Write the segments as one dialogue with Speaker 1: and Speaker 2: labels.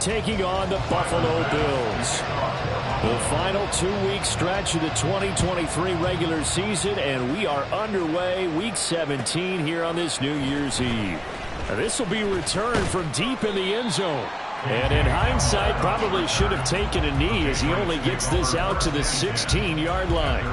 Speaker 1: taking on the Buffalo Bills. The final 2-week stretch of the 2023 regular season, and we are underway week 17 here on this New Year's Eve. This will be returned from deep in the end zone. And in hindsight, probably should have taken a knee as he only gets this out to the 16-yard line.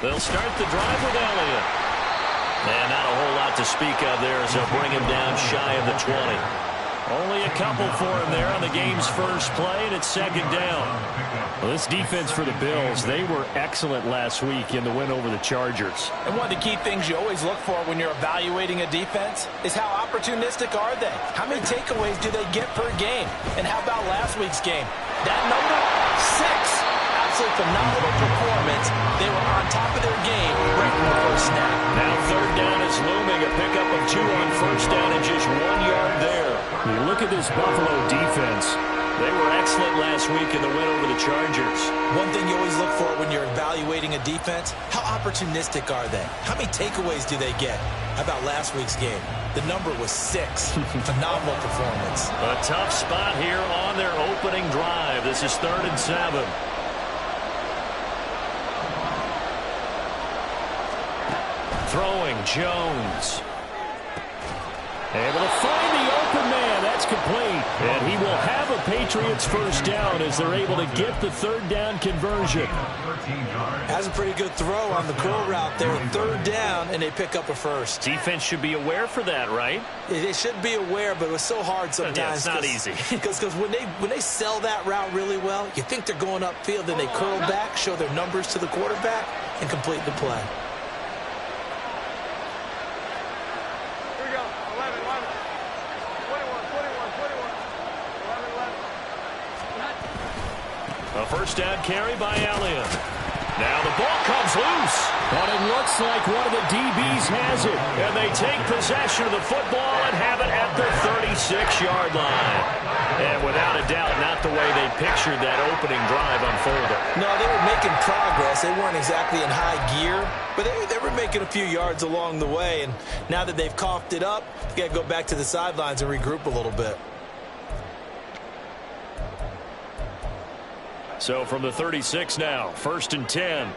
Speaker 2: They'll start the drive with Elliott. And not a whole lot to speak of there as they'll bring him down shy of the 20. Only a couple for him there on the game's first play, and it's second down.
Speaker 1: Well, this defense for the Bills, they were excellent last week in the win over the Chargers.
Speaker 3: And one of the key things you always look for when you're evaluating a defense is how opportunistic are they? How many takeaways do they get per game? And how about last week's game? That number, 6. Absolutely phenomenal performance. They were on top of their game right from the first snap.
Speaker 2: Now third down is looming. A pickup of 2 on first down and just 1 yard there.
Speaker 1: You look at this Buffalo defense.
Speaker 2: They were excellent last week in the win over the Chargers.
Speaker 3: One thing you always look for when you're evaluating a defense, how opportunistic are they? How many takeaways do they get? How about last week's game? The number was 6. Phenomenal performance.
Speaker 2: A tough spot here on their opening drive. This is 3rd and 7.
Speaker 1: Throwing Jones. Able to find the open man. That's complete. And he will have a Patriots first down as they're able to get the third down conversion.
Speaker 3: Has a pretty good throw on the curl route there. 3rd down, and they pick up a first.
Speaker 2: Defense should be aware for that, right?
Speaker 3: They should be aware, but it was so hard sometimes.
Speaker 2: Yeah, it's not easy.
Speaker 3: Because when they sell that route really well, you think they're going upfield, then they curl back, show their numbers to the quarterback, and complete the play.
Speaker 2: A first down carry by Elliott. Now the ball comes loose.
Speaker 1: But it looks like one of the DBs has it.
Speaker 2: And they take possession of the football and have it at the 36-yard line. And without a doubt, not the way they pictured that opening drive unfolded.
Speaker 3: No, they were making progress. They weren't exactly in high gear, but they were making a few yards along the way. And now that they've coughed it up, you got to go back to the sidelines and regroup a little bit.
Speaker 1: So from the 36 now, 1st and 10.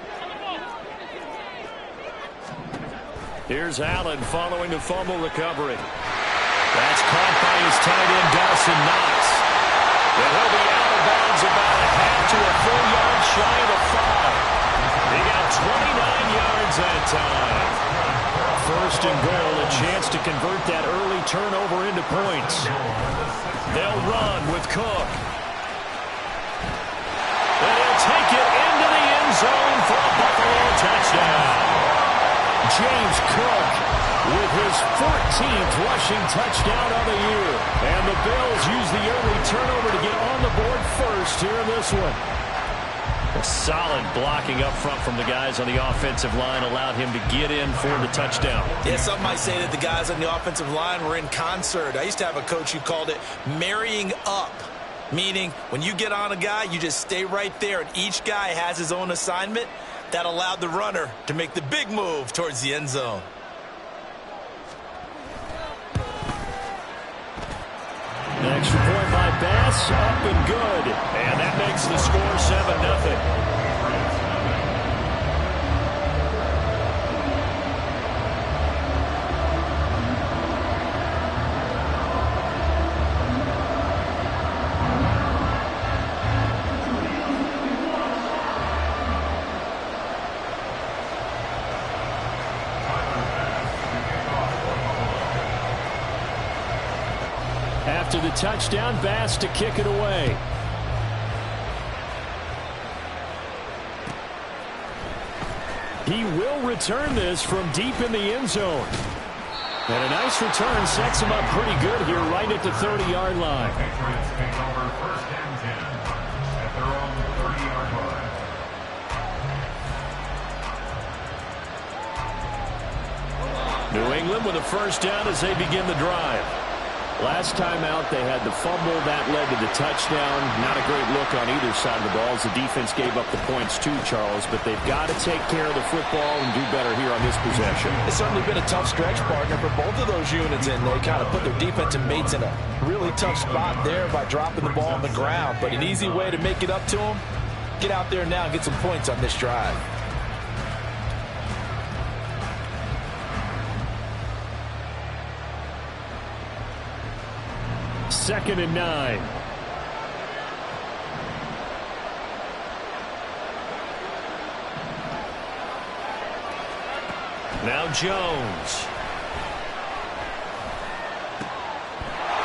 Speaker 1: Here's Allen following the fumble recovery. That's caught by his tight end, Dawson Knox. And he'll be out of bounds about a half to a full yard shy of the 5. He got 29 yards that time. 1st and goal, a chance to convert that early turnover into points. They'll run with Cook. And he'll take it into the end zone for a Buffalo touchdown. James Cook with his 14th rushing touchdown of the year. And the Bills use the early turnover to get on the board first here in this one. A solid blocking up front from the guys on the offensive line allowed him to get in for the touchdown.
Speaker 3: Yeah, some might say that the guys on the offensive line were in concert. I used to have a coach who called it marrying up. Meaning, when you get on a guy, you just stay right there, and each guy has his own assignment. That allowed the runner to make the big move towards the end zone.
Speaker 1: An extra point by Bass, up and good. And that makes the score 7-0. After the touchdown, Bass to kick it away. He will return this from deep in the end zone. And a nice return sets him up pretty good here right at the 30-yard line. New England with a first down as they begin the drive. Last time out, they had the fumble. That led to the touchdown. Not a great look on either side of the ball as the defense gave up the points too, Charles. But they've got to take care of the football and do better here on this possession.
Speaker 3: It's certainly been a tough stretch, partner, for both of those units, and they kind of put their defensive mates in a really tough spot there by dropping the ball on the ground. But an easy way to make it up to them, get out there now and get some points on this drive.
Speaker 1: Second and 9.
Speaker 2: Now Jones.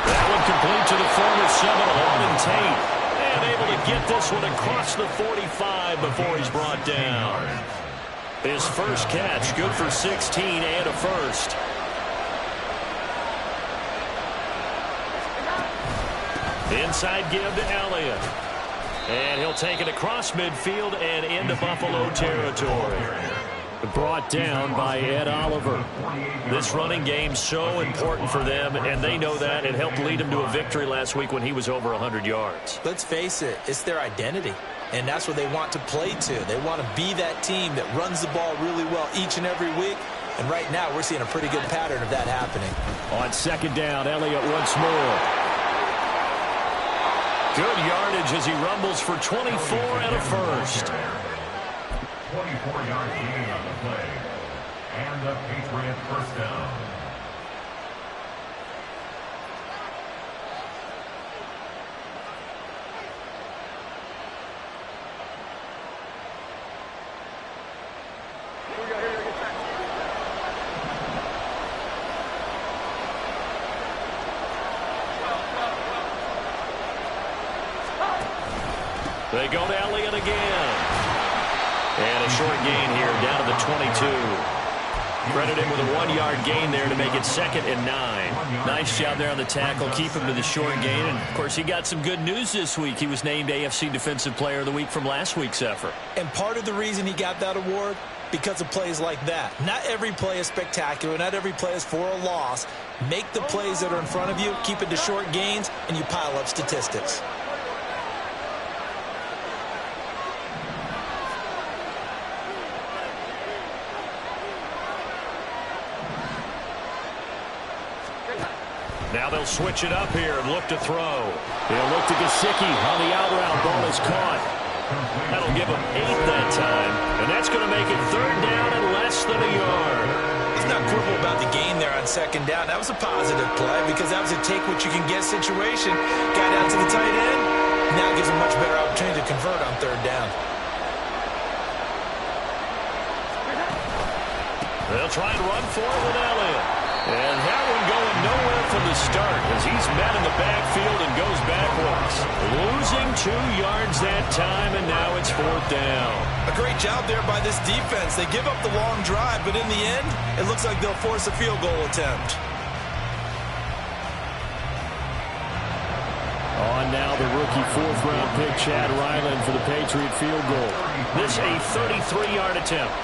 Speaker 2: That one complete to the former Seminole, Auden Tate. And able to get this one across the 45 before he's brought down. His first catch, good for 16 and a first. Inside give to Elliott. And he'll take it across midfield and into Buffalo territory. Brought down by Ed Oliver. This running game's so important for them, and they know that. It helped lead them to a victory last week when he was over 100 yards.
Speaker 3: Let's face it, it's their identity, and that's what they want to play to. They want to be that team that runs the ball really well each and every week, and right now we're seeing a pretty good pattern of that happening.
Speaker 1: On second down, Elliott once more.
Speaker 2: Good yardage as he rumbles for 24 and a first.
Speaker 4: 24-yard gain on the play. And the Patriot first down.
Speaker 2: They go to Elliott again. And a short gain here down to the 22. Credit him with a 1-yard gain there to make it second and 9. Nice job there on the tackle. Keep him to the short gain. And, of course, he got some good news this week. He was named AFC Defensive Player of the Week from last week's effort.
Speaker 3: And part of the reason he got that award, because of plays like that. Not every play is spectacular. Not every play is for a loss. Make the plays that are in front of you, keep it to short gains, and you pile up statistics.
Speaker 2: Now they'll switch it up here and look to throw.
Speaker 1: They'll look to Gesicki on the out route. Ball is caught.
Speaker 2: That'll give him 8 that time. And that's going to make it third down and less than a yard.
Speaker 3: He's not quibble about the gain there on second down. That was a positive play because that was a take-what-you-can-get situation. Got out to the tight end. Now gives him a much better opportunity to convert on third down.
Speaker 2: They'll try and run for it with Elliott. And that one going nowhere from the start as he's met in the backfield and goes backwards. Losing 2 yards that time, and now it's fourth down.
Speaker 3: A great job there by this defense. They give up the long drive, but in the end, it looks like they'll force a field goal attempt.
Speaker 1: On now the rookie fourth-round pick, Chad Ryland, for the Patriot field goal.
Speaker 2: This a 33-yard attempt.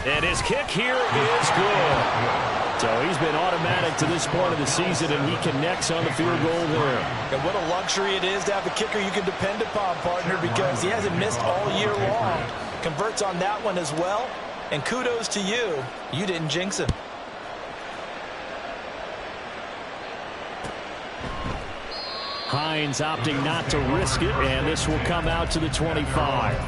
Speaker 2: And his kick here is good.
Speaker 1: So he's been automatic to this point of the season, and he connects on the field goal there.
Speaker 3: And what a luxury it is to have a kicker you can depend upon, partner, because he hasn't missed all year long. Converts on that one as well. And kudos to you. You didn't jinx him.
Speaker 1: Hines opting not to risk it, and this will come out to the 25.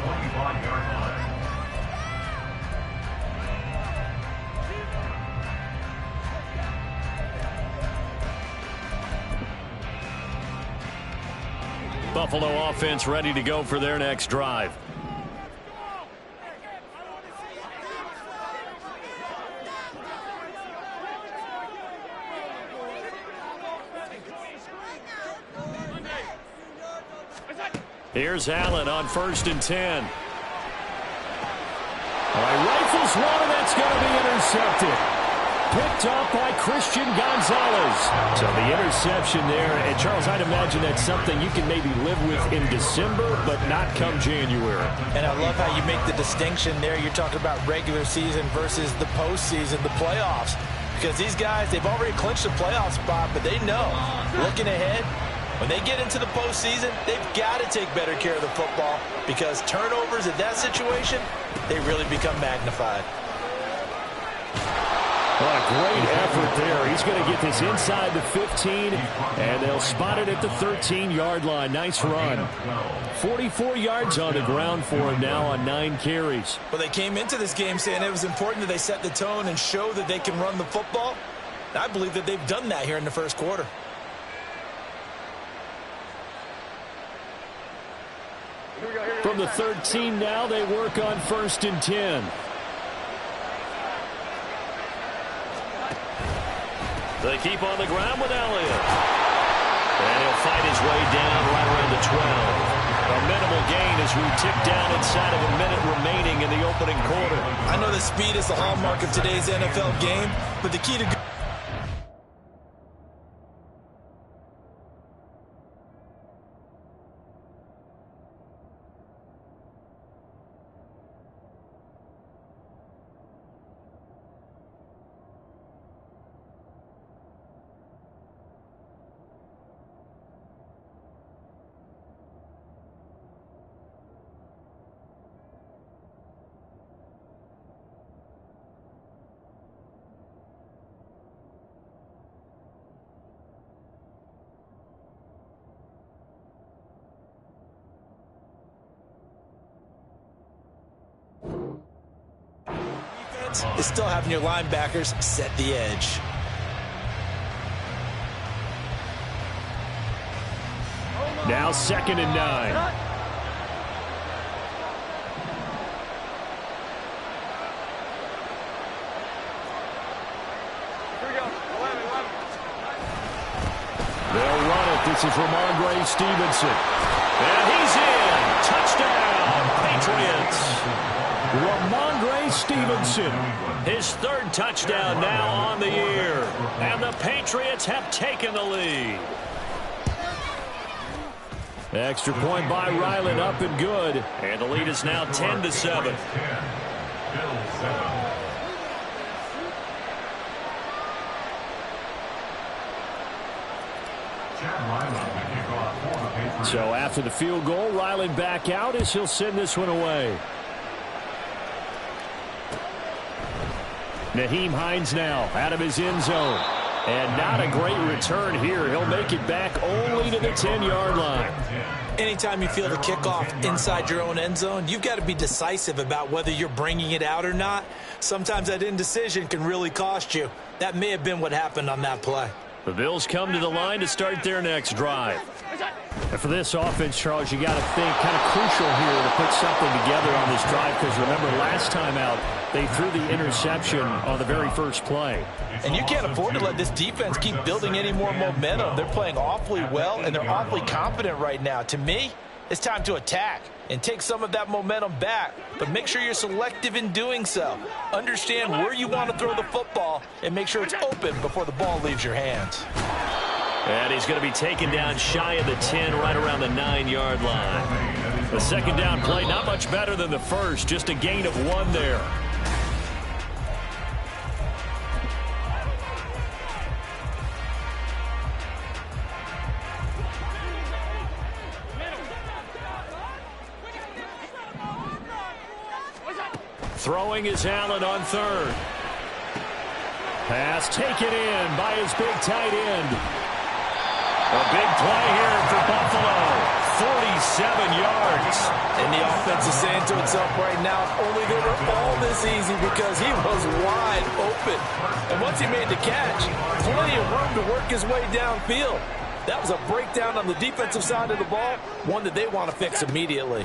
Speaker 2: Buffalo offense ready to go for their next drive. Here's Allen on 1st and 10.
Speaker 1: All right, rifles one, and that's going to be intercepted. picked up by Christian Gonzalez. So the interception there. And, Charles, I'd imagine that's something you can maybe live with in December, but not come January.
Speaker 3: And I love how you make the distinction there. You're talking about regular season versus the postseason, the playoffs. Because these guys, they've already clinched a playoff spot, but they know, looking ahead, when they get into the postseason, they've got to take better care of the football because turnovers in that situation, they really become magnified.
Speaker 1: What a great effort there. He's going to get this inside the 15, and they'll spot it at the 13-yard line. Nice run. 44 yards on the ground for him now on 9 carries.
Speaker 3: Well, they came into this game saying it was important that they set the tone and show that they can run the football. I believe that they've done that here in the first quarter.
Speaker 1: From the 13 now, they work on 1st and 10.
Speaker 2: They keep on the ground with Elliott. And he'll fight his way down right around the 12. A minimal gain as we tick down inside of a minute remaining in the opening quarter.
Speaker 3: I know that speed is the hallmark of today's NFL game, but the key to is still having your linebackers set the edge.
Speaker 1: Now 2nd and 9. They'll run it. This is Ramondre Stevenson. And he's in. Touchdown, Patriots. Ramondre Stevenson.
Speaker 2: His 3rd touchdown now on the year. And the Patriots have taken the lead.
Speaker 1: Extra point by Ryland, up and good.
Speaker 2: And the lead is now 10-7.
Speaker 1: So after the field goal, Ryland back out as he'll send this one away. Nyheim Hines now out of his end zone. And not a great return here. He'll make it back only to the 10-yard line.
Speaker 3: Anytime you feel the kickoff inside your own end zone, you've got to be decisive about whether you're bringing it out or not. Sometimes that indecision can really cost you. That may have been what happened on that play.
Speaker 1: The Bills come to the line to start their next drive. And for this offense, Charles, you got to think kind of crucial here to put something together on this drive because remember last time out they threw the interception on the very first play.
Speaker 3: And you can't afford to let this defense keep building any more momentum. They're playing awfully well and they're awfully confident right now. To me, it's time to attack and take some of that momentum back, but make sure you're selective in doing so. Understand where you want to throw the football and make sure it's open before the ball leaves your hands.
Speaker 2: And he's going to be taken down shy of the 10, right around the 9-yard line. The 2nd down play, not much better than the first, just a gain of 1 there. Throwing is Allen on 3rd. Pass taken in by his big tight end. A big play here for Buffalo. 47 yards.
Speaker 3: And the offense is saying to itself right now, if only they were all this easy because he was wide open. And once he made the catch, plenty of room to work his way downfield. That was a breakdown on the defensive side of the ball, one that they want to fix immediately.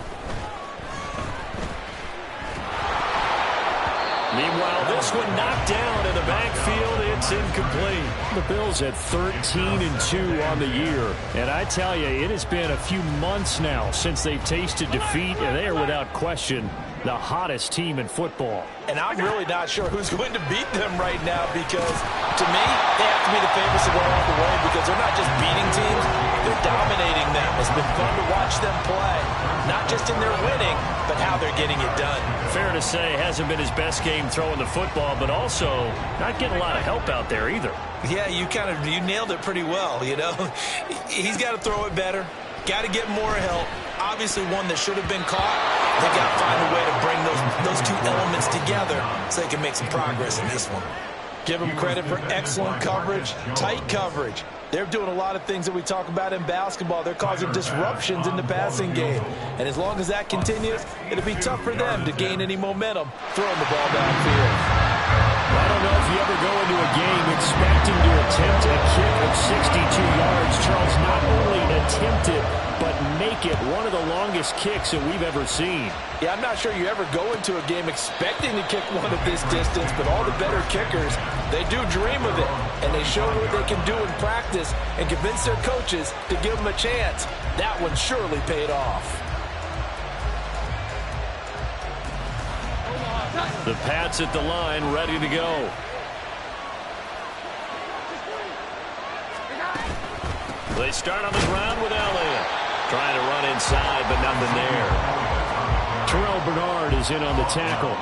Speaker 2: Meanwhile, this one knocked down in the backfield. It's incomplete.
Speaker 1: The Bills at 13-2 on the year. And I tell you, it has been a few months now since they've tasted defeat, and they are without question the hottest team in football.
Speaker 3: And I'm really not sure who's going to beat them right now because, to me, they have to be the favorites to go all the way because they're not just beating teams, they're dominating them. It's been fun to watch them play, not just in their winning, but how they're getting it done.
Speaker 1: Fair to say, hasn't been his best game throwing the football, but also not getting a lot of help out there either.
Speaker 3: Yeah, you nailed it pretty well, you know. He's got to throw it better, got to get more help. Obviously one that should have been caught. They got to find a way to bring those two elements together so they can make some progress in this one. Give them credit for excellent coverage, tight coverage. They're doing a lot of things that we talk about in basketball. They're causing disruptions in the passing game. And as long as that continues, it'll be tough for them to gain any momentum throwing the ball downfield.
Speaker 1: I don't know if you ever go into a game expecting to attempt a kick of 62 yards. Charles, not only attempt it, but make it one of the longest kicks that we've ever seen.
Speaker 3: Yeah, I'm not sure you ever go into a game expecting to kick one of this distance, but all the better kickers, they do dream of it. And they show what they can do in practice and convince their coaches to give them a chance. That one surely paid off.
Speaker 1: The Pats at the line, ready to go.
Speaker 2: They start on the ground with Elliott. Trying to run inside, but nothing there.
Speaker 1: Terrell Bernard is in on the tackle.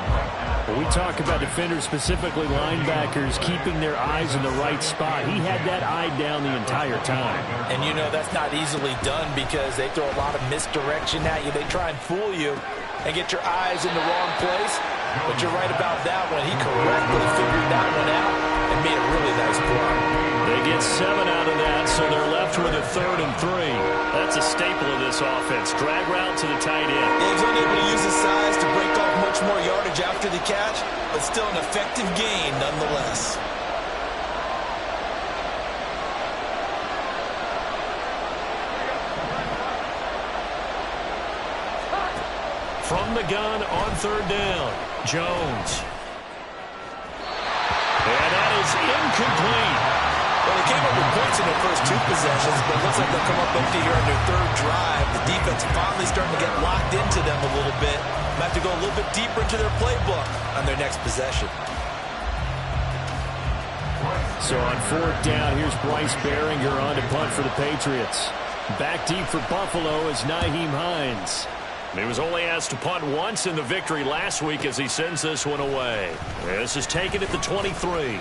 Speaker 1: When we talk about defenders, specifically linebackers, keeping their eyes in the right spot, he had that eye down the entire time.
Speaker 3: And you know that's not easily done because they throw a lot of misdirection at you. They try and fool you and get your eyes in the wrong place. But you're right about that one. He correctly figured that one out and made a really nice block.
Speaker 2: They get 7 out of that, so they're left with a 3rd and 3.
Speaker 1: That's a staple of this offense. Drag route to the tight end.
Speaker 3: He was unable to use his size to break off much more yardage after the catch, but still an effective gain nonetheless.
Speaker 2: From the gun on 3rd down, Jones. And that is incomplete.
Speaker 3: Well, they came up with points in their first 2 possessions, but it looks like they'll come up empty here on their 3rd drive. The defense finally starting to get locked into them a little bit. Might have to go a little bit deeper into their playbook on their next possession.
Speaker 1: So on 4th down, here's Bryce Behringer on to punt for the Patriots. Back deep for Buffalo is Nyheim Hines.
Speaker 2: He was only asked to punt once in the victory last week as he sends this one away. This is taken at the 23.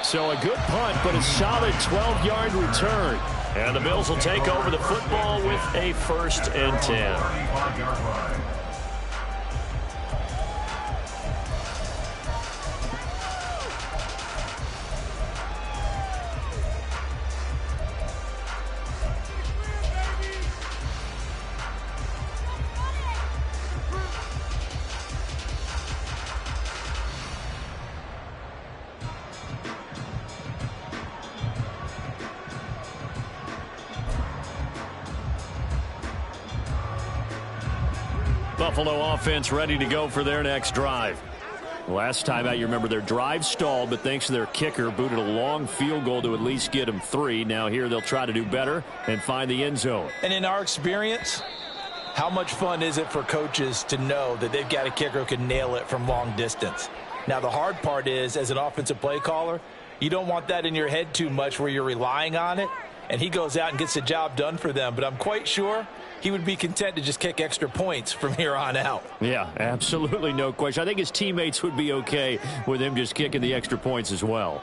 Speaker 1: So a good punt, but a solid 12-yard return.
Speaker 2: And the Bills will take over the football with a 1st and 10.
Speaker 1: Buffalo offense ready to go for their next drive. Last time out, you remember their drive stalled, but thanks to their kicker, booted a long field goal to at least get them 3. Now here they'll try to do better and find the end zone.
Speaker 3: And in our experience, how much fun is it for coaches to know that they've got a kicker who can nail it from long distance? Now the hard part is, as an offensive play caller, you don't want that in your head too much where you're relying on it, and he goes out and gets the job done for them. But I'm quite sure he would be content to just kick extra points from here on out.
Speaker 1: Yeah, absolutely no question. I think his teammates would be okay with him just kicking the extra points as well.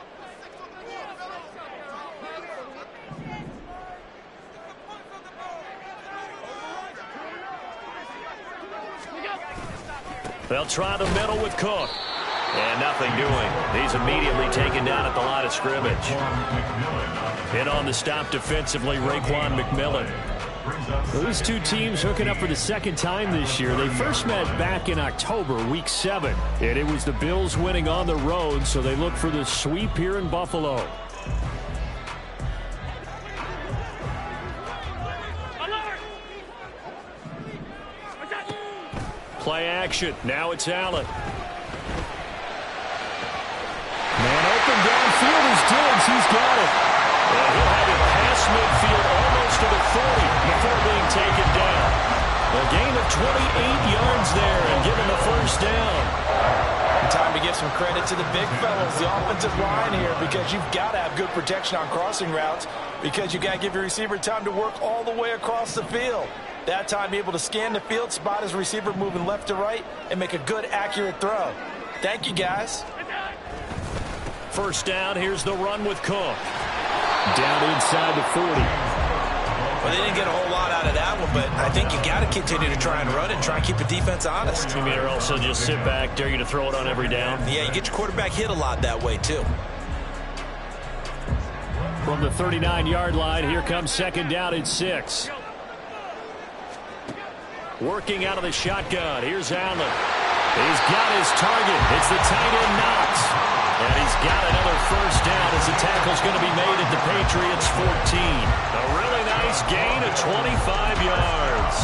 Speaker 2: They'll try the middle with Cook. And nothing doing. He's immediately taken down at the line of scrimmage.
Speaker 1: Hit on the stop defensively, Raekwon McMillan. Well, these two teams hooking up for the 2nd time this year. They first met back in October, week 7. And it was the Bills winning on the road, so they look for the sweep here in Buffalo. Play action. Now it's Allen. Man open downfield is Diggs. He's got it.
Speaker 2: And he'll have it past midfield almost to the 40 before being taken down.
Speaker 1: A gain of
Speaker 2: of 28 yards there and given the first down.
Speaker 3: Time to give some credit to the big fellas, the offensive line here, because you've got to have good protection on crossing routes because you got to give your receiver time to work all the way across the field. That time, be able to scan the field, spot his receiver moving left to right, and make a good, accurate throw. Thank you, guys.
Speaker 2: First down, here's the run with Cook. Down inside the 40.
Speaker 3: Well, they didn't get a whole lot out of that one, but I think you got to continue to try and run it and try and keep the defense honest.
Speaker 2: You mean also just sit back, dare you to throw it on every down?
Speaker 3: Yeah, you get your quarterback hit a lot that way, too.
Speaker 2: From the 39-yard line, here comes second down and 6. Working out of the shotgun, here's Allen. He's got his target. It's the tight end Knox. And he's got another first down as the tackle's going to be made at the Patriots' 14. A really nice gain of 25 yards.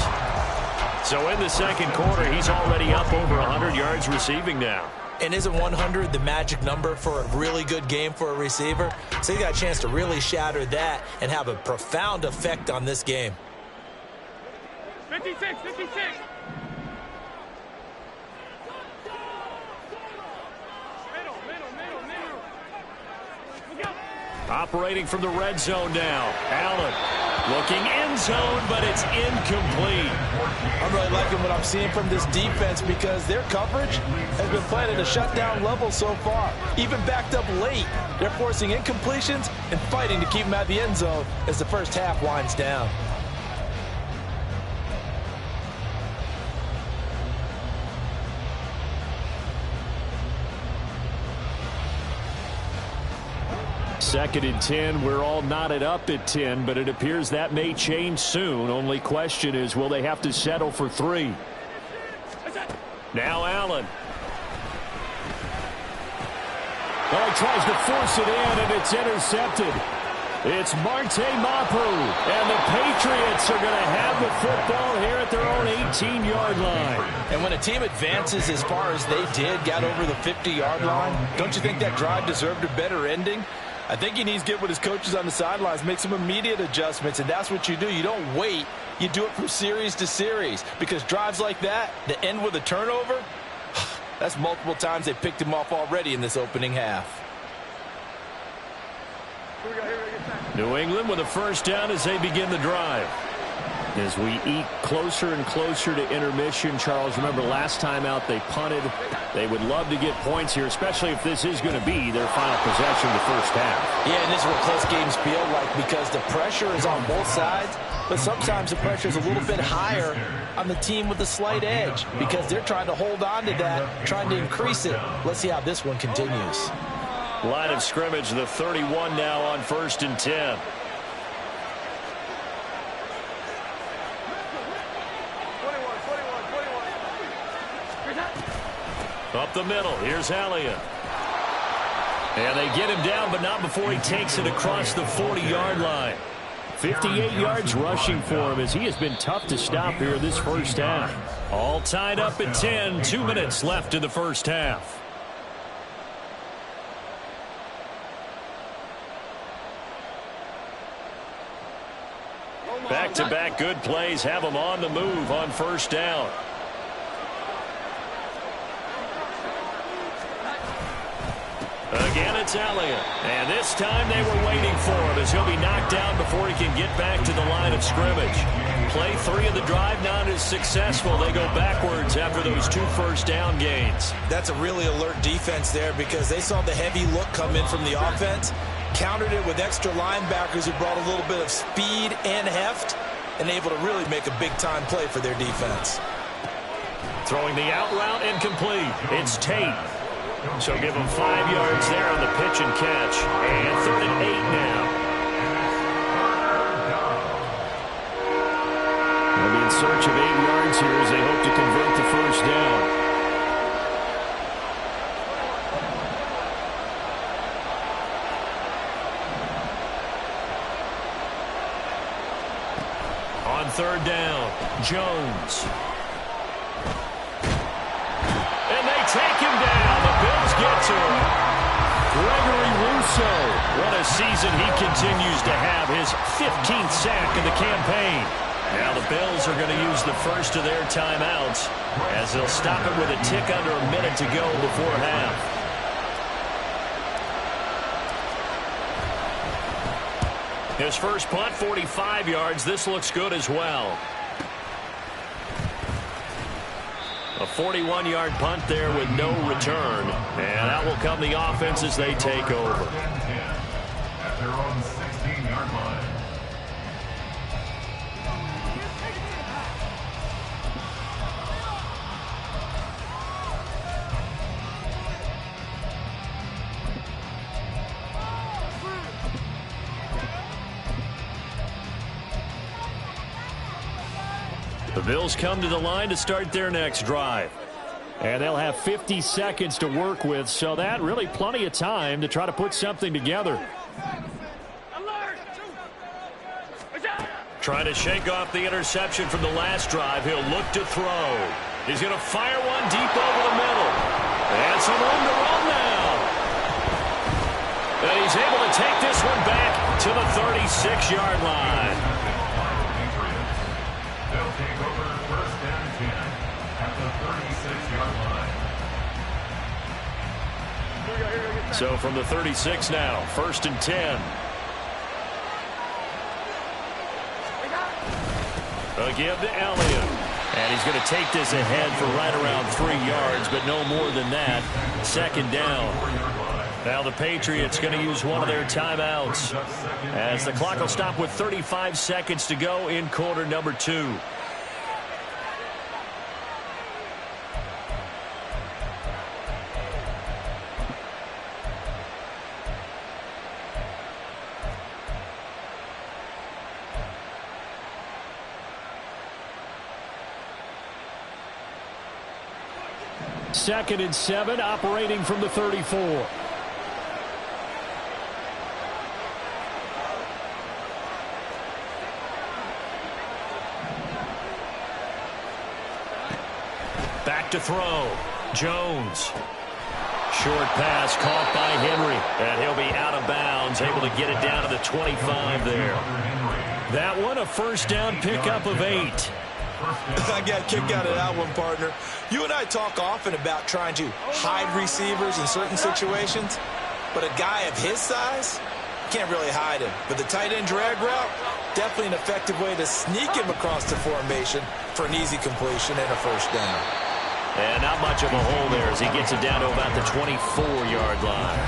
Speaker 2: So in the second quarter, he's already up over 100 yards receiving now.
Speaker 3: And isn't 100 the magic number for a really good game for a receiver? So he got a chance to really shatter that and have a profound effect on this game.
Speaker 5: 56, 56.
Speaker 2: Operating from the red zone now. Allen looking end zone, but it's incomplete.
Speaker 3: I'm really liking what I'm seeing from this defense because their coverage has been playing at a shutdown level so far. Even backed up late, they're forcing incompletions and fighting to keep them at the end zone as the first half winds down.
Speaker 2: Second and 10. We're all knotted up at 10, but it appears that may change soon. Only question is, will they have to settle for 3? Now Allen. Oh, he tries to force it in, and it's intercepted. It's Marte Mapu, and the Patriots are going to have the football here at their own 18-yard line.
Speaker 3: And when a team advances as far as they did, got over the 50-yard line, don't you think that drive deserved a better ending? I think he needs to get with his coaches on the sidelines, make some immediate adjustments, and that's what you do. You don't wait. You do it from series to series because drives like that end with a turnover, that's multiple times they picked him off already in this opening half.
Speaker 2: New England with a first down as they begin the drive. As we eat closer and closer to intermission, Charles, remember last time out they punted. They would love to get points here, especially if this is going to be their final possession of the first half.
Speaker 3: Yeah, and this is what close games feel like because the pressure is on both sides, but sometimes the pressure is a little bit higher on the team with the slight edge because they're trying to hold on to that, trying to increase it. Let's see how this one continues.
Speaker 2: Line of scrimmage, the 31 now on 1st and 10. Up the middle, here's Elliott. And they get him down, but not before he takes it across the 40-yard line. 58 yards rushing for him as he has been tough to stop here this first half. All tied up at 10, 2 minutes left in the first half. Back-to-back good plays have them on the move on first down. Again, it's Elliott. And this time they were waiting for him as he'll be knocked down before he can get back to the line of scrimmage. Play 3 of the drive not as successful. They go backwards after those 2 first down gains.
Speaker 3: That's a really alert defense there because they saw the heavy look come in from the offense, countered it with extra linebackers who brought a little bit of speed and heft, and able to really make a big-time play for their defense.
Speaker 2: Throwing the out route incomplete. It's Tate. So give him 5 yards there on the pitch and catch. And 3rd and 8 now. They'll be in search of 8 yards here as they hope to convert the first down. On 3rd down, Jones. And they take him down. The Bills get to him. Gregory Rousseau. What a season he continues to have. His 15th sack of the campaign. Now the Bills are going to use the first of their timeouts as they'll stop it with a tick under a minute to go before half. His first punt, 45 yards. This looks good as well. A 41-yard punt there with no return. And that will come the offense as they take over.
Speaker 4: At their own 16-yard line.
Speaker 2: The Bills come to the line to start their next drive. And they'll have 50 seconds to work with, so that really plenty of time to try to put something together. Trying to shake off the interception from the last drive. He'll look to throw. He's going to fire one deep over the middle. And some room to run now. And he's able to take this one back to the 36-yard line.
Speaker 4: They'll take over first and 10 at the 36-yard line.
Speaker 2: So from the 36 now, first and 10. A give to Elliott. And he's going to take this ahead for right around 3 yards, but no more than that. Second down. Now the Patriots going to use one of their timeouts as the clock will stop with 35 seconds to go in quarter number 2. Second and 7, operating from the 34. Back to throw. Jones. Short pass caught by Henry. And he'll be out of bounds, able to get it down to the 25 there. That one, a first down pickup of 8.
Speaker 3: I got a kick out of that one, partner. You and I talk often about trying to hide receivers in certain situations, but a guy of his size, can't really hide him. But the tight end drag route, definitely an effective way to sneak him across the formation for an easy completion and a first down.
Speaker 2: And not much of a hole there as he gets it down to about the 24-yard line.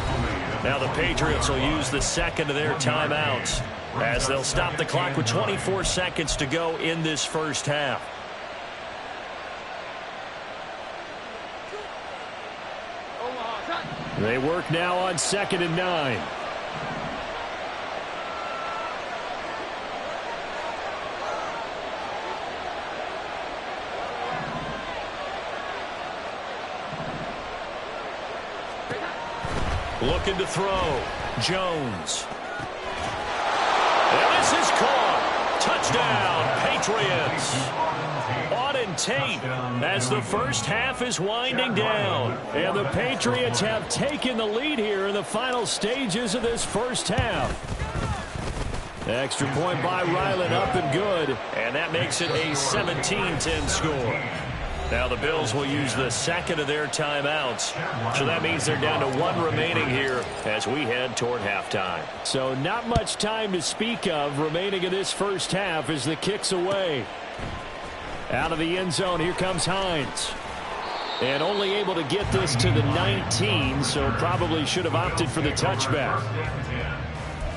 Speaker 2: Now the Patriots will use the second of their timeouts as they'll stop the clock with 24 seconds to go in this first half. They work now on second and 9. Looking to throw. Jones. And this is caught. Touchdown, Patriots. Auden Tate as the first half is winding down. And the Patriots have taken the lead here in the final stages of this first half. Extra point by Ryland, up and good. And that makes it a 17-10 score. Now the Bills will use the second of their timeouts. So that means they're down to 1 remaining here as we head toward halftime. So not much time to speak of remaining in this first half as the kick's away. Out of the end zone, here comes Hines. And only able to get this to the 19, so probably should have opted for the touchback.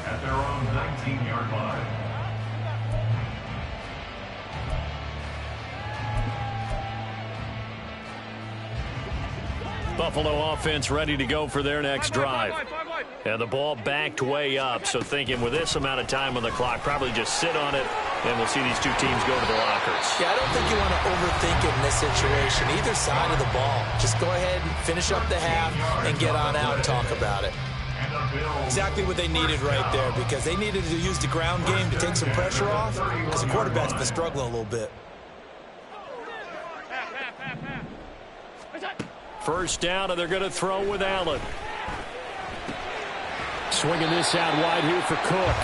Speaker 4: At their own 19-yard line.
Speaker 2: Buffalo offense ready to go for their next drive. And the ball backed way up, so thinking with this amount of time on the clock, probably just sit on it, and we'll see these two teams go to the lockers.
Speaker 3: Yeah, I don't think you want to overthink it in this situation. Either side of the ball. Just go ahead and finish up the half and get on out and talk about it. Exactly what they needed right there, because they needed to use the ground game to take some pressure off, because the quarterback's been struggling a little bit.
Speaker 2: First down, and they're going to throw with Allen. Swinging this out wide here for Cook.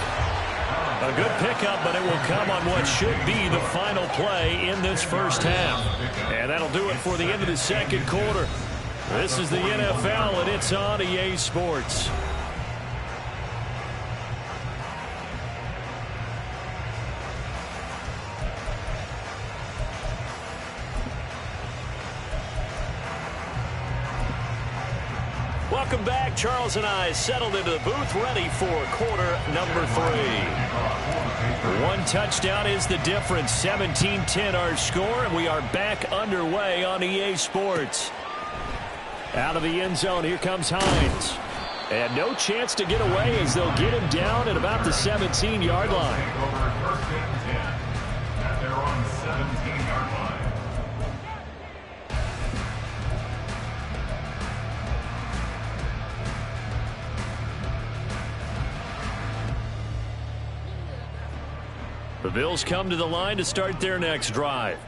Speaker 1: A good pickup, but it will come on what should be the final play in this first half. And that'll do it for the end of the second quarter. This is the NFL, and it's on EA Sports. Welcome back. Charles and I settled into the booth, ready for quarter number 3. One touchdown is the difference. 17-10 our score, and we are back underway on EA Sports. Out of the end zone, here comes Hines. And no chance to get away as they'll get him down at about the 17-yard line.
Speaker 4: First and 10 at their own 17-yard line.
Speaker 1: The Bills come to the line to start their next drive.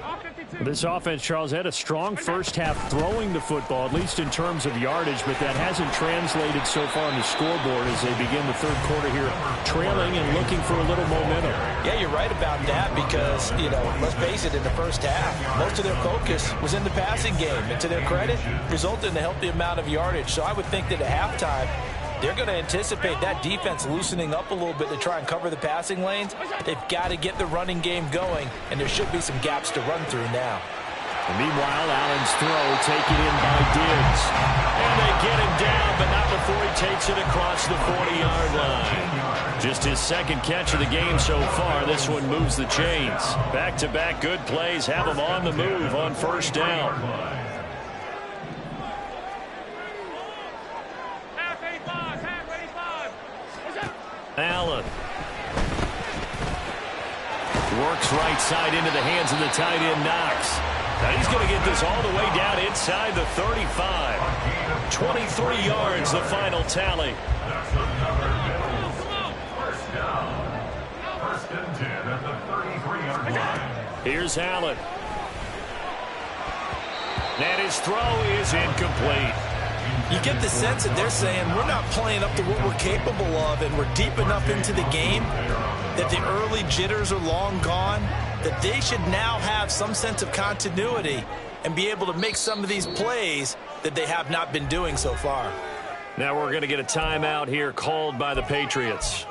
Speaker 1: This offense, Charles, had a strong first half throwing the football, at least in terms of yardage, but that hasn't translated so far on the scoreboard as they begin the third quarter here, trailing and looking for a little momentum.
Speaker 3: Yeah, you're right about that because, let's face it, in the first half, most of their focus was in the passing game. And to their credit, resulted in a healthy amount of yardage. So I would think that at halftime, they're going to anticipate that defense loosening up a little bit to try and cover the passing lanes. They've got to get the running game going, and there should be some gaps to run through now.
Speaker 1: And meanwhile, Allen's throw taken in by Diggs. And they get him down, but not before he takes it across the 40-yard line. Just his second catch of the game so far. This one moves the chains. Back-to-back good plays have him on the move on first down. Allen works right side into the hands of the tight end Knox. Now he's going to get this all the way down inside the 35. 23 yards, the final tally.
Speaker 4: First down. First and 10 at the 33-yard line.
Speaker 1: Here's Allen. And his throw is incomplete.
Speaker 3: You get the sense that they're saying we're not playing up to what we're capable of, and we're deep enough into the game that the early jitters are long gone, that they should now have some sense of continuity and be able to make some of these plays that they have not been doing so far.
Speaker 1: Now we're going to get a timeout here called by the Patriots.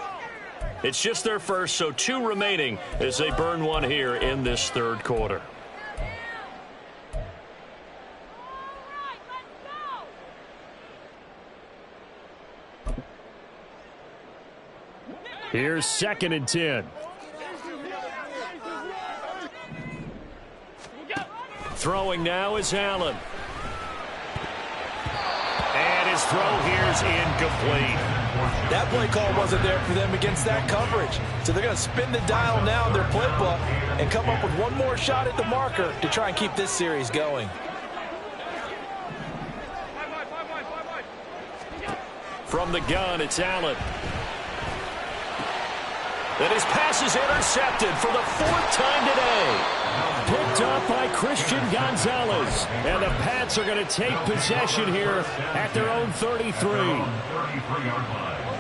Speaker 1: It's just their first, so 2 remaining as they burn one here in this third quarter. Here's 2nd and 10. Throwing now is Allen. And his throw here is incomplete.
Speaker 3: That play call wasn't there for them against that coverage. So they're going to spin the dial now in their playbook and come up with one more shot at the marker to try and keep this series going.
Speaker 1: From the gun, it's Allen. And his pass is intercepted for the 4th time today. Picked up by Christian Gonzalez. And the Pats are going to take possession here at their own 33.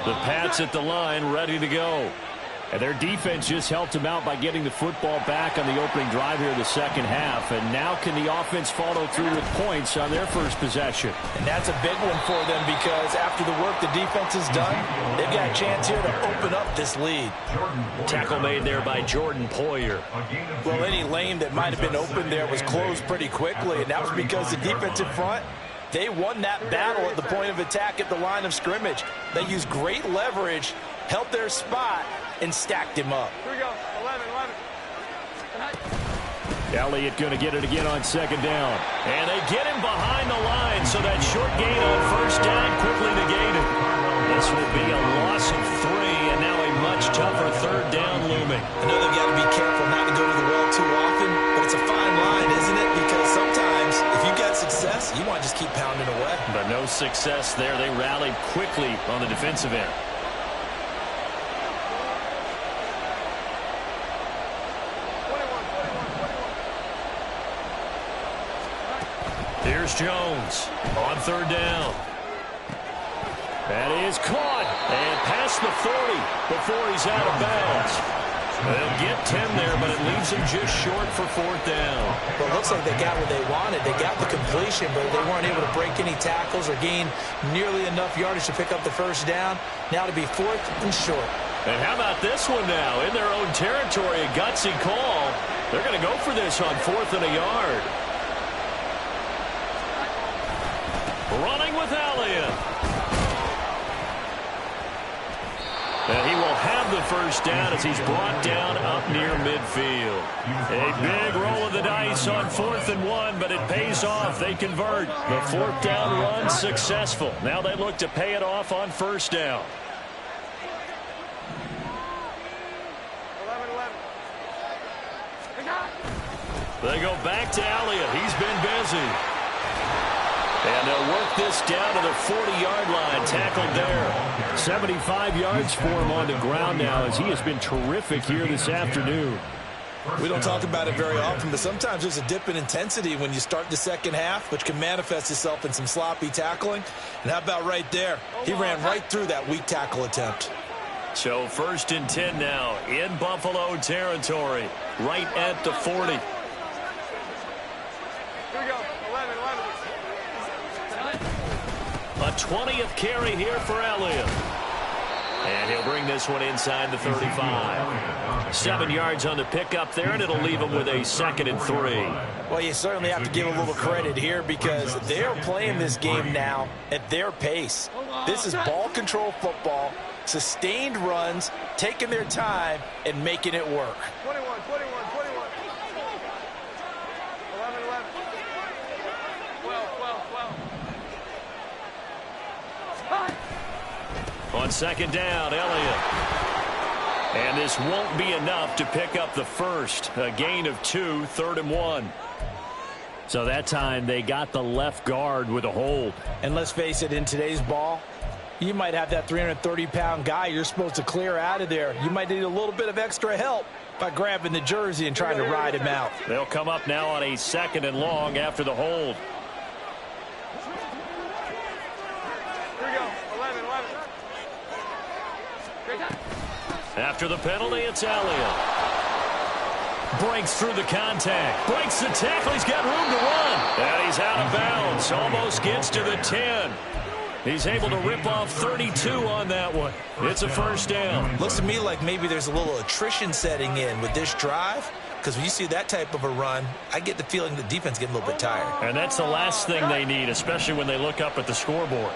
Speaker 1: The Pats at the line ready to go. And their defense just helped them out by getting the football back on the opening drive here in the second half. And now can the offense follow through with points on their first possession?
Speaker 3: And that's a big one for them because after the work the defense has done, they've got a chance here to open up this lead.
Speaker 1: Tackle made there by Jordan Poyer.
Speaker 3: Well, any lane that might have been open there was closed pretty quickly, and that was because the defensive front, they won that battle at the point of attack at the line of scrimmage. They used great leverage, held their spot, and stacked him up.
Speaker 5: Here we go. 11.
Speaker 1: Elliott going to get it again on 2nd down. And they get him behind the line, so that short gain on first down quickly negated. This will be a loss of 3, and now a much tougher 3rd down looming.
Speaker 3: I know they've got to be careful not to go to the well too often, but it's a fine line, isn't it? Because sometimes if you've got success, you want to just keep pounding away.
Speaker 1: But no success there. They rallied quickly on the defensive end. Here's Jones on 3rd down.
Speaker 2: That is caught and past the 40 before he's out of bounds. They'll get 10 there, but it leaves him just short for fourth down.
Speaker 3: Well, it looks like they got what they wanted. They got the completion, but they weren't able to break any tackles or gain nearly enough yardage to pick up the first down. Now to be fourth and short.
Speaker 2: And how about this one now? In their own territory, a gutsy call. They're going to go for this on fourth and a yard. Running with Elliott. And he will have the first down as he's brought down up near midfield. A big roll of the dice on 4th and 1, but it pays off. They convert. The fourth down run successful. Now they look to pay it off on first down. 11-11. They go back to Elliott. He's been busy. And they'll work this down to the 40-yard line, tackled there. 75 yards for him on the ground now as he has been terrific here this afternoon.
Speaker 3: We don't talk about it very often, but sometimes there's a dip in intensity when you start the second half, which can manifest itself in some sloppy tackling. And how about right there? He ran right through that weak tackle attempt.
Speaker 2: So 1st and 10 now in Buffalo territory, right at the 40.
Speaker 5: Here we go, 11-11.
Speaker 2: A 20th carry here for Elliott. And he'll bring this one inside the 35. 7 yards on the pickup there, and it'll leave him with a 2nd and 3.
Speaker 3: Well, you certainly have to give a little credit here because they're playing this game now at their pace. This is ball control football, sustained runs, taking their time, and making it work.
Speaker 5: 21. 11-11. 12.
Speaker 2: On 2nd down, Elliott. And this won't be enough to pick up the first. A gain of 2, 3rd and 1. So that time they got the left guard with a hold.
Speaker 3: And let's face it, in today's ball, you might have that 330-pound guy you're supposed to clear out of there. You might need a little bit of extra help by grabbing the jersey and trying to ride him out.
Speaker 2: They'll come up now on a 2nd and long after the hold.
Speaker 5: Here we go, 11-11.
Speaker 2: After the penalty, it's Elliott. Breaks through the contact. Breaks the tackle. He's got room to run. And he's out of bounds. Almost gets to the 10. He's able to rip off 32 on that one. It's a first down.
Speaker 3: Looks to me like maybe there's a little attrition setting in with this drive, because when you see that type of a run, I get the feeling the defense getting a little bit tired.
Speaker 2: And that's the last thing they need, especially when they look up at the scoreboard.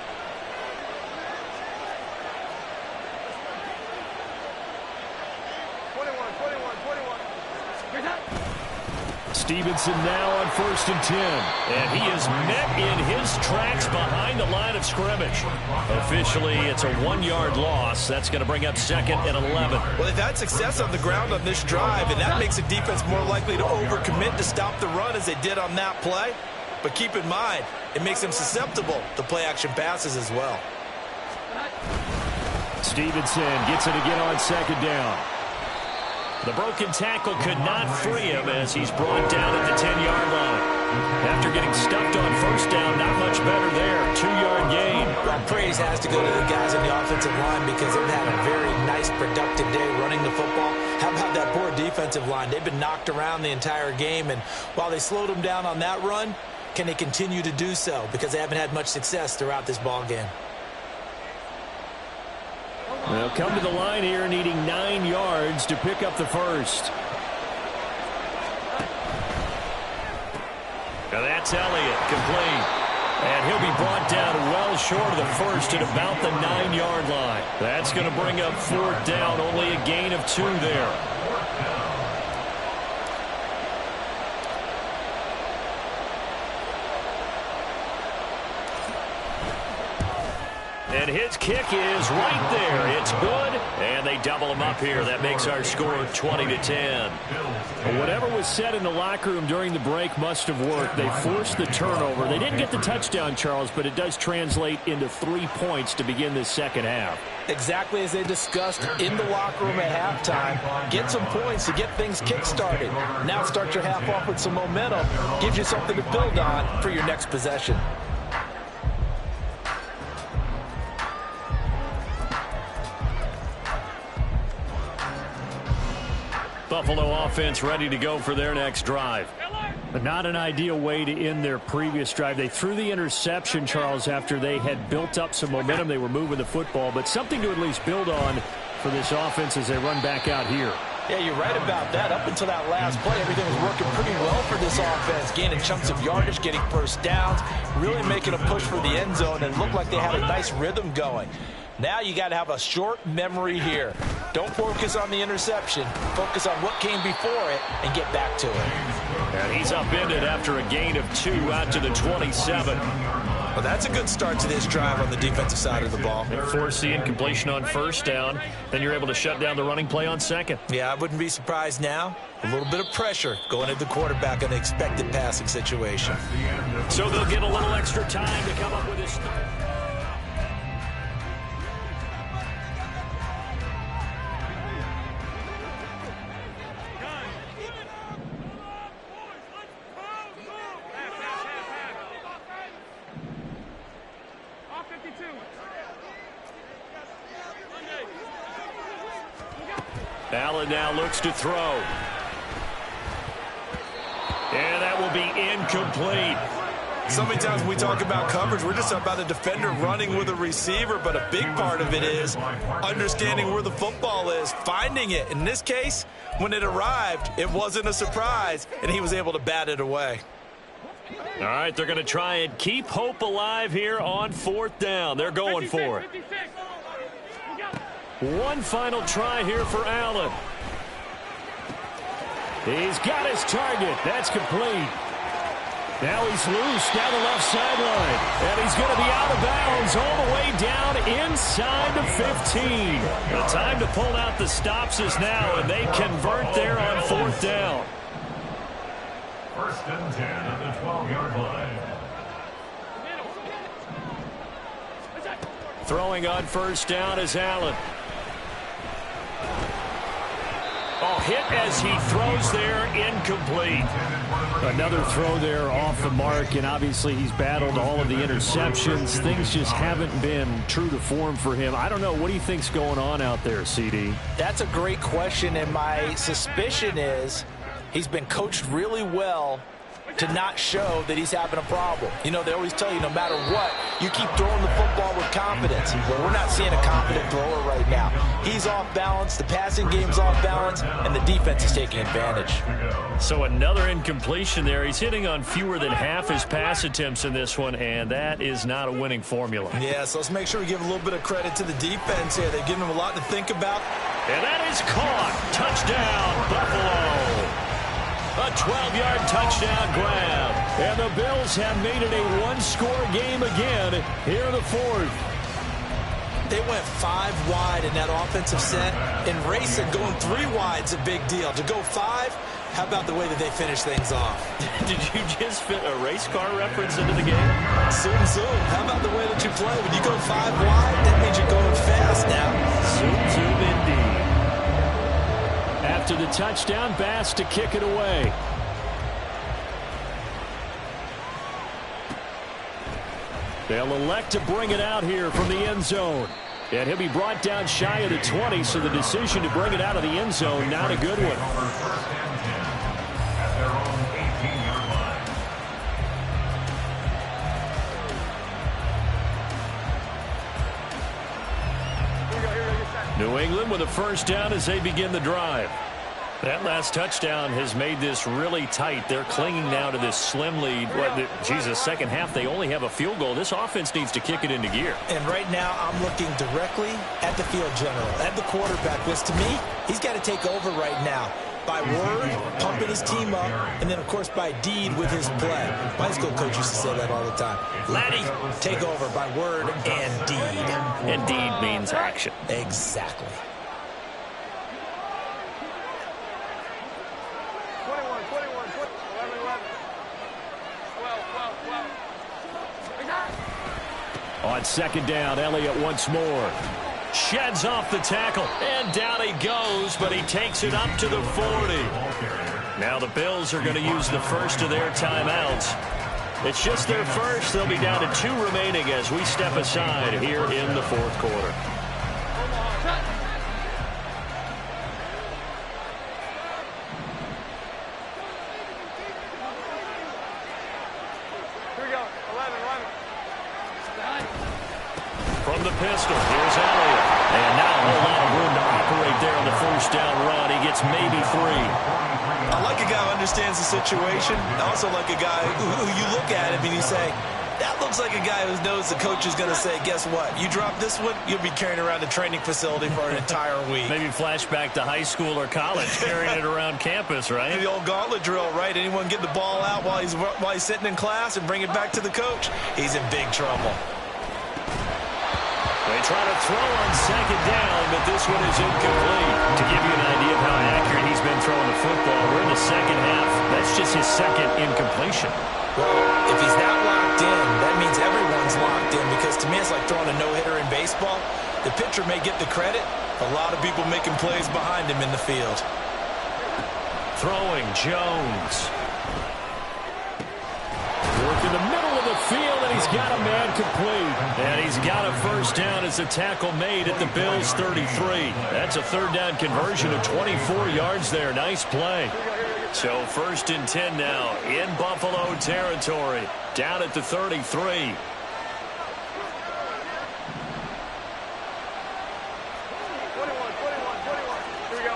Speaker 2: Stevenson now on 1st and 10. And he is met in his tracks behind the line of scrimmage. Officially, it's a 1-yard loss. That's going to bring up 2nd and 11.
Speaker 3: Well, they've had success on the ground on this drive, and that makes the defense more likely to overcommit to stop the run as they did on that play. But keep in mind, it makes them susceptible to play-action passes as well.
Speaker 2: Stevenson gets it again on 2nd down. The broken tackle could not free him as he's brought down at the 10-yard line. After getting stuffed on 1st down, not much better there. 2-yard gain.
Speaker 3: Well, praise has to go to the guys on the offensive line because they've had a very nice, productive day running the football. How about that poor defensive line? They've been knocked around the entire game, and while they slowed them down on that run, can they continue to do so? Because they haven't had much success throughout this ball game.
Speaker 2: They'll come to the line here needing 9 yards to pick up the first. Now that's Elliott, complete. And he'll be brought down well short of the first at about the 9-yard line. That's going to bring up 4th down, only a gain of 2 there. And his kick is right there. It's good, and they double him up here. That makes our score 20-10. Whatever was said in the locker room during the break must have worked. They forced the turnover. They didn't get the touchdown, Charles, but it does translate into 3 points to begin this second half.
Speaker 3: Exactly as they discussed in the locker room at halftime. Get some points to get things kick-started. Now start your half off with some momentum. Gives you something to build on for your next possession.
Speaker 2: Buffalo offense ready to go for their next drive.
Speaker 1: But not an ideal way to end their previous drive. They threw the interception, Charles, after they had built up some momentum. They were moving the football, but something to at least build on for this offense as they run back out here.
Speaker 3: Yeah, you're right about that. Up until that last play, everything was working pretty well for this offense, gaining chunks of yardage, getting first downs, really making a push for the end zone, and it looked like they had a nice rhythm going. Now you got to have a short memory here. Don't focus on the interception. Focus on what came before it and get back to it.
Speaker 2: And he's upended after a gain of 2 out to the 27.
Speaker 3: Well, that's a good start to this drive on the defensive side of the ball.
Speaker 2: Force the incompletion on first down. Then you're able to shut down the running play on second.
Speaker 3: Yeah, I wouldn't be surprised now. A little bit of pressure going at the quarterback in an expected passing situation.
Speaker 2: So they'll get a little extra time to come up with this. Allen now looks to throw. And that will be incomplete.
Speaker 3: So many times when we talk about coverage, we're just about a defender running with a receiver, but a big part of it is understanding where the football is, finding it. In this case, when it arrived, it wasn't a surprise, and he was able to bat it away.
Speaker 2: All right, they're going to try and keep hope alive here on fourth down. They're going for it. One final try here for Allen.
Speaker 1: He's got his target. That's complete. Now he's loose down the left sideline. And he's going to be out of bounds all the way down inside the 15.
Speaker 2: The time to pull out the stops is now, and they convert there on fourth down.
Speaker 4: First and 10 at the 12-yard line.
Speaker 2: Throwing on first down is Allen. Oh, hit as he throws there, incomplete.
Speaker 1: Another throw there off the mark, and obviously he's battled all of the interceptions. Things just haven't been true to form for him. I don't know. What do you think's going on out there, CD?
Speaker 3: That's a great question, and my suspicion is he's been coached really well to not show that he's having a problem. You know, they always tell you no matter what, you keep throwing the football with confidence. Well, we're not seeing a confident thrower right now. He's off balance, the passing game's off balance, and the defense is taking advantage.
Speaker 2: So another incompletion there. He's hitting on fewer than half his pass attempts in this one, and that is not a winning formula.
Speaker 3: Yeah, so let's make sure we give a little bit of credit to the defense here. They've given him a lot to think about.
Speaker 2: And that is caught. Touchdown, Buffalo. A 12-yard touchdown grab. And the Bills have made it a one-score game again here in the fourth.
Speaker 3: They went 5 wide in that offensive set. And racing, going 3 wide's a big deal. To go 5, how about the way that they finish things off?
Speaker 2: Did you just fit a race car reference into the game?
Speaker 3: Zoom, zoom. How about the way that you play? When you go 5 wide, that means you're going fast now.
Speaker 2: Zoom, zoom indeed.
Speaker 1: After the touchdown, Bass to kick it away. They'll elect to bring it out here from the end zone. And he'll be brought down shy of the 20, so the decision to bring it out of the end zone, not a good one. New England with a first down as they begin the drive. That last touchdown has made this really tight. They're clinging now to this slim lead. Jesus, second half, they only have a field goal. This offense needs to kick it into gear.
Speaker 3: And right now, I'm looking directly at the field general, at the quarterback, because to me, he's got to take over right now. By word, pumping his team up, and then, of course, by deed with his play. My high school coach used to say that all the time. Laddie, take over by word and deed.
Speaker 2: And deed means action.
Speaker 3: Exactly.
Speaker 5: 21, 11, 11. 12.
Speaker 1: On second down, Elliott once more.
Speaker 2: Sheds off the tackle, and down he goes, but he takes it up to the 40. Now the Bills are going to use the first of their timeouts. It's just their first. They'll be down to 2 remaining as we step aside here in the fourth quarter. it's maybe 3.
Speaker 3: I like a guy who understands the situation. I also like a guy who you look at him and you say, that looks like a guy who knows the coach is going to say, guess what? You drop this one, you'll be carrying around a training facility for an entire week.
Speaker 2: Maybe flashback to high school or college, carrying it around campus, right?
Speaker 3: The old gauntlet drill, right? Anyone get the ball out while he's sitting in class and bring it back to the coach? He's in big trouble.
Speaker 2: They try to throw on second down, but this one is incomplete. To give you an idea of how accurate he's been throwing the football, we're in the second half. That's just his second incompletion.
Speaker 3: Well, if he's that locked in, that means everyone's locked in, because to me it's like throwing a no-hitter in baseball. The pitcher may get the credit, a lot of people making plays behind him in the field.
Speaker 2: Throwing, Jones. Work in the middle of the field, and he's got a man complete. And he's got a first down as the tackle made at the Bills' 33. That's a third down conversion of 24 yards there. Nice play. So 1st and 10 now in Buffalo territory. Down at the 33.
Speaker 5: 21. Here we go.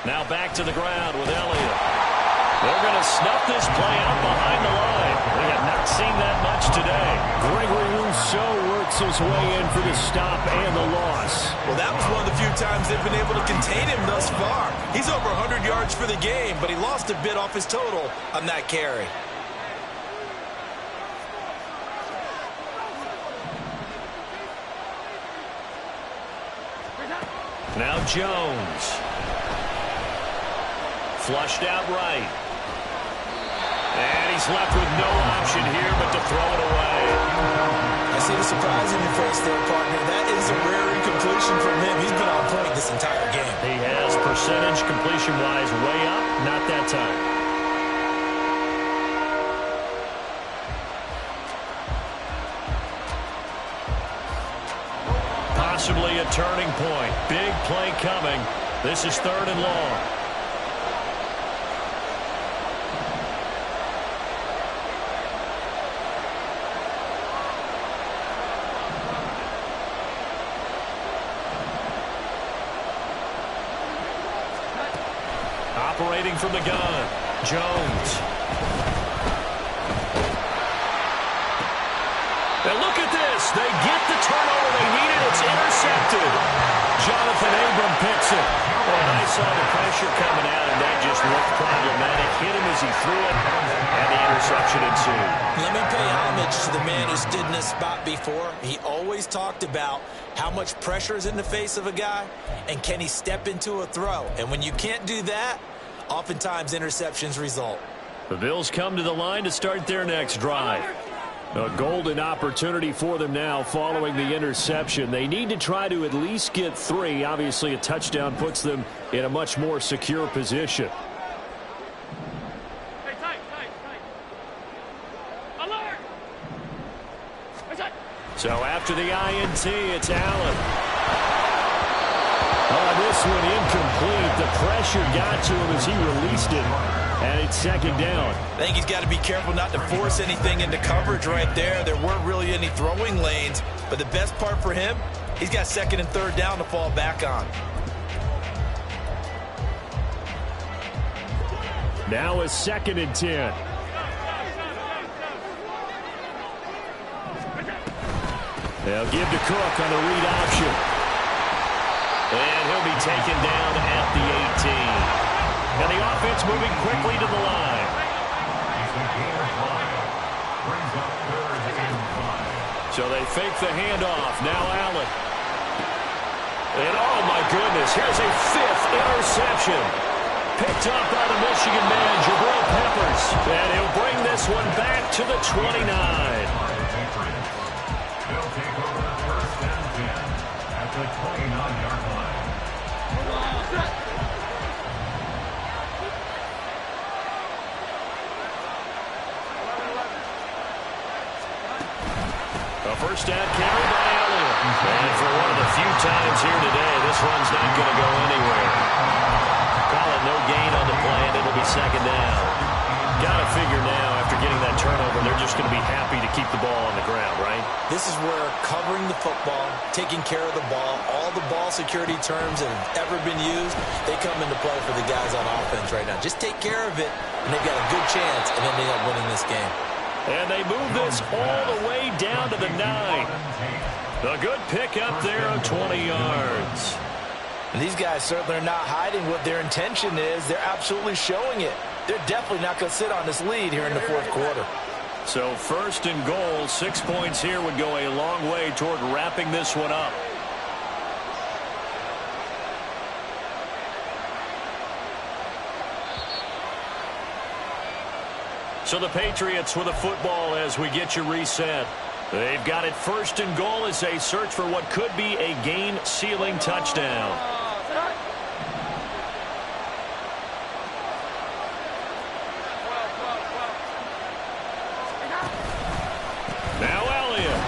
Speaker 2: Now back to the ground with Elliott. They're going to snuff this play out behind the line. We have not seen that much today.
Speaker 1: Gregory Rousseau works his way in for the stop and the loss.
Speaker 3: Well, that was one of the few times they've been able to contain him thus far. He's over 100 yards for the game, but he lost a bit off his total on that carry.
Speaker 2: Now Jones. Flushed out right. And he's left with no option here but to throw it away.
Speaker 3: I see the surprise in your face there, partner. That is a rare incompletion from him. He's been on point this entire game.
Speaker 2: He has percentage completion-wise way up, not that time. Possibly a turning point. Big play coming. This is 3rd and long. Operating from the gun, Jones. And look at this. They get the turnover they needed. It's intercepted. Jonathan Abram picks it. And I saw the pressure coming out, and that just looked problematic. Hit him as he threw it, and the interception ensued.
Speaker 3: Let me pay homage to the man who stood in this spot before. He always talked about how much pressure is in the face of a guy, and can he step into a throw. And when you can't do that, oftentimes interceptions result.
Speaker 2: The Bills come to the line to start their next drive. A golden opportunity for them now following the interception. They need to try to at least get 3. Obviously, a touchdown puts them in a much more secure position.
Speaker 5: Hey, tight. Alert! Hey, tight.
Speaker 2: So after the INT, it's Allen. This one incomplete. The pressure got to him as he released it. And it's 2nd down.
Speaker 3: I think he's got to be careful not to force anything into coverage right there. There weren't really any throwing lanes. But the best part for him, he's got 2nd and 3rd down to fall back on.
Speaker 1: Now a 2nd and 10. They'll give to Cook on the read option.
Speaker 2: And he'll be taken down at the 18. And the offense moving quickly to the line. So they fake the handoff. Now Allen. And oh my goodness, here's a 5th interception. Picked up by the Michigan man, Jabril Peppers. And he'll bring this one back to the 29.
Speaker 4: They'll take over the 1st and 10 at the 29-yard line.
Speaker 2: A first down carry by Elliott. And for one of the few times here today, this one's not going to go anywhere. Call it no gain on the play, and it'll be 2nd down. Got to figure now, after getting that turnover, they're just going to be happy to keep the ball on the ground, right?
Speaker 3: This is where covering the football, taking care of the ball, all the ball security terms that have ever been used, they come into play for the guys on offense right now. Just take care of it, and they've got a good chance, and then they end up winning this game.
Speaker 2: And they move this all the way down to the 9. A good pick up there of 20 yards.
Speaker 3: And these guys certainly are not hiding what their intention is. They're absolutely showing it. They're definitely not going to sit on this lead here in the fourth quarter.
Speaker 2: So first and goal, 6 points here would go a long way toward wrapping this one up. So the Patriots with a football as we get you reset. They've got it first and goal as they search for what could be a game-sealing touchdown. Now Elliott.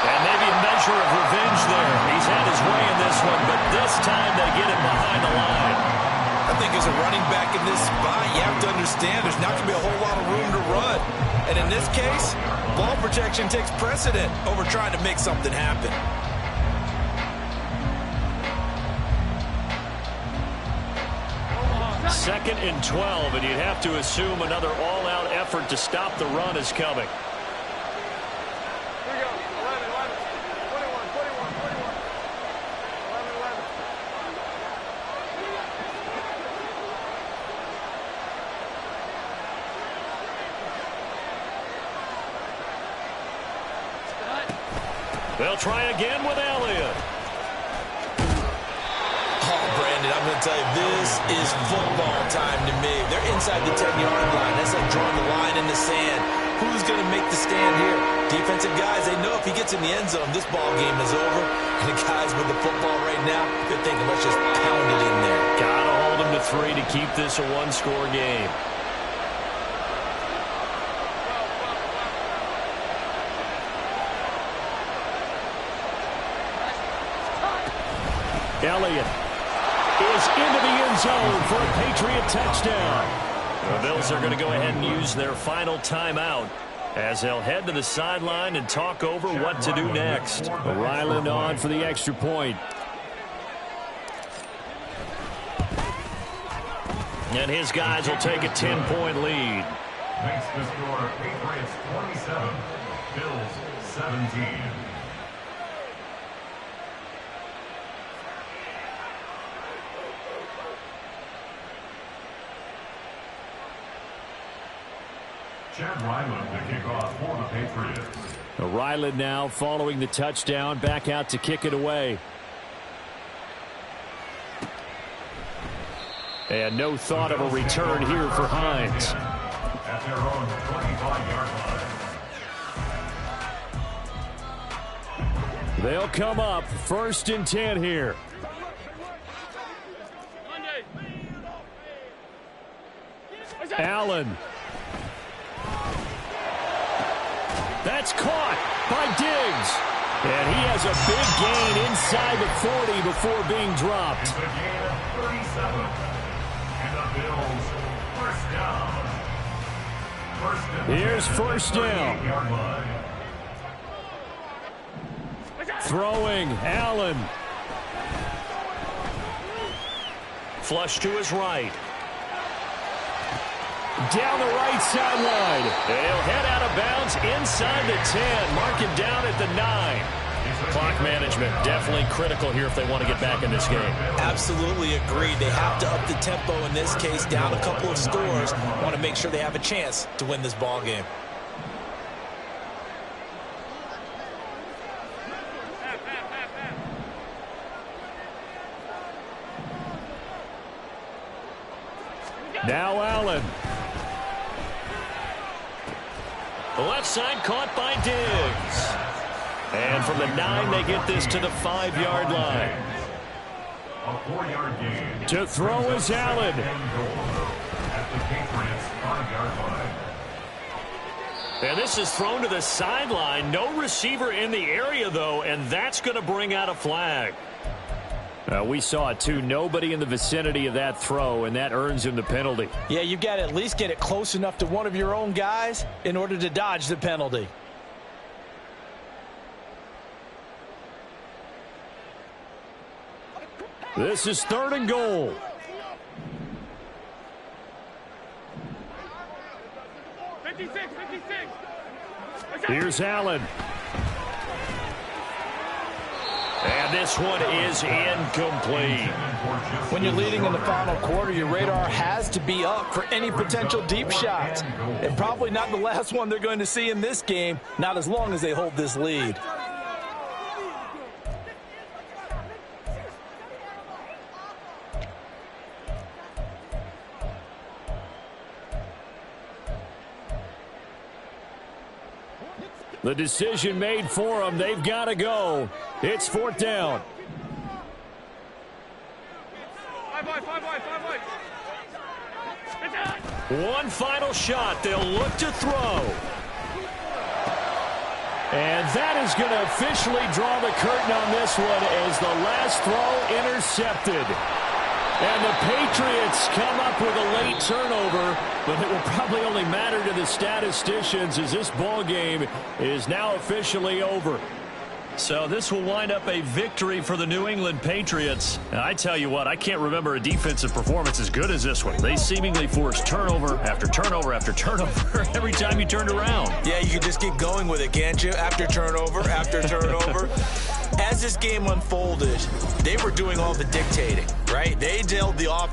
Speaker 2: And maybe a measure of revenge there. He's had his way in this one, but this time they get him behind the line.
Speaker 3: I think as a running back in this spot, you have to understand there's not going to be a whole lot of room to run. And in this case, ball protection takes precedent over trying to make something happen.
Speaker 2: Second and 12, and you'd have to assume another all-out effort to stop the run is coming.
Speaker 5: Here we go. 11, 11, 21, 21, 21. 11, 11.
Speaker 2: They'll try again with Elliott.
Speaker 3: Oh, Brandon, I'm going to tell you, this is football time to me. They're inside the 10-yard line. That's like drawing the line in the sand. Who's going to make the stand here? Defensive guys, they know if he gets in the end zone, this ball game is over. And the guys with the football right now, they're thinking, let's just pound it in there.
Speaker 2: Gotta hold him to 3 to keep this a one-score game. Elliott is into the end zone for a Patriot touchdown. The Bills are going to go ahead and use their final timeout as they'll head to the sideline and talk over what to do next. Ryland on for the extra point. And his guys will take a 10-point lead.
Speaker 4: Makes the score Patriots 27, Bills 17. Chad Ryland to kick off for the Patriots.
Speaker 2: Ryland now following the touchdown, back out to kick it away. And no thought of a return here for Hines.
Speaker 4: At their own 25-yard line.
Speaker 2: They'll come up first and 10 here. Allen. That's caught by Diggs. And he has a big gain inside the 40 before being dropped.
Speaker 4: It's a gain of 37. And the Bills first down.
Speaker 2: Here's first down. Throwing, Allen. Flush to his right. Down the right sideline. They'll head out of bounds inside the 10. Mark him down at the 9. Clock management definitely critical here if they want to get back in this game.
Speaker 3: Absolutely agreed. They have to up the tempo in this case, down a couple of scores. Want to make sure they have a chance to win this ball game.
Speaker 2: Now Allen. The left side caught by Diggs. And from the 9, they get this to the 5-yard line.
Speaker 4: A 4-yard gain.
Speaker 2: To throw is Allen.
Speaker 4: At the Patriots 5-yard line.
Speaker 2: And this is thrown to the sideline. No receiver in the area, though, and that's going to bring out a flag.
Speaker 1: We saw it, too. Nobody in the vicinity of that throw, and that earns him the penalty.
Speaker 3: Yeah, you've got to at least get it close enough to one of your own guys in order to dodge the penalty.
Speaker 1: This is 3rd and goal. Here's Allen. And this one is incomplete.
Speaker 3: When you're leading in the final quarter, your radar has to be up for any potential deep shots. And probably not the last one they're going to see in this game, not as long as they hold this lead.
Speaker 1: The decision made for them. They've got to go. It's 4th down. One final shot. They'll look to throw. And that is going to officially draw the curtain on this one as the last throw intercepted. And the Patriots come up with a late turnover, but it will probably only matter to the statisticians as this ball game is now officially over.
Speaker 2: So this will wind up a victory for the New England Patriots. And I tell you what, I can't remember a defensive performance as good as this one. They seemingly forced turnover after turnover after turnover every time you turned around.
Speaker 3: Yeah, you can just keep going with it, can't you? After turnover, after turnover. As this game unfolded, they were doing all the dictating, right? They dealt the offense.